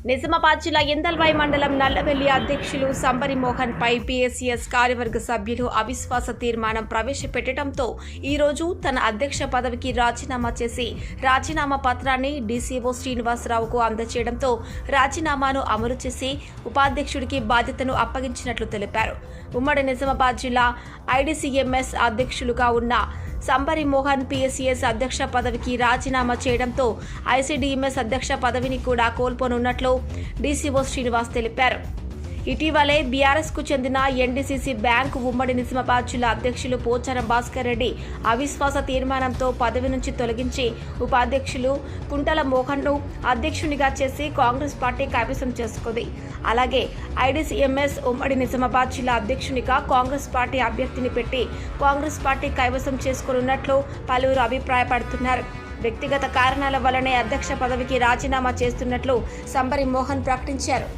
నిజామాబాద్ జిల్లా ఇందల్వాయి మండలం నల్లవెల్లి అధ్యక్షులు సంబరి మోహన్ పై పీఎస్సీఎస్ కార్యవర్గ సభ్యులు అవిశ్వాస తీర్మానం ప్రవేశపెట్టడంతో ఈ రోజు తన అధ్యక్ష పదవికి రాజీనామా చేసి రాజీనామా పత్రాన్ని డీసీఓ శ్రీనివాసరావుకు అందజేయడంతో రాజీనామాను అమలు చేసి ఉపాధ్యక్షుడికి బాధ్యతను అప్పగించినట్లు తెలిపారు. ఉమ్మడి నిజామాబాద్ జిల్లా ఐడీసీఎంఎస్ అధ్యక్షులుగా ఉన్న సంబరి మోహన్ పీఎస్సీఎస్ అధ్యక్ష పదవికి రాజీనామా చేయడంతో ఐసీడీఎంఎస్ అధ్యక్ష పదవిని కూడా కోల్పోనున్నట్లు డీసీఓ శ్రీనివాస్ తెలిపారు. ఇటీవలే బీఆర్ఎస్ కు చెందిన ఎన్డీసీసీ బ్యాంకు ఉమ్మడి నిజామాబాద్ జిల్లా అధ్యక్షులు పోచారం భాస్కర్ రెడ్డి అవిశ్వాస తీర్మానంతో పదవి నుంచి తొలగించి ఉపాధ్యక్షులు కుంటల మోహన్ ను అధ్యక్షునిగా చేసి కాంగ్రెస్ పార్టీ కైవసం చేసుకుంది. అలాగే ఐడీసీఎంఎస్ ఉమ్మడి నిజామాబాద్ జిల్లా అధ్యక్షునిగా కాంగ్రెస్ పార్టీ అభ్యర్థిని పెట్టి కాంగ్రెస్ పార్టీ కైవసం చేసుకున్నట్లు పలువురు అభిప్రాయపడుతున్నారు. వ్యక్తిగత కారణాల వల్లనే అధ్యక్ష పదవికి రాజీనామా చేస్తున్నట్లు సంబరి మోహన్ ప్రకటించారు.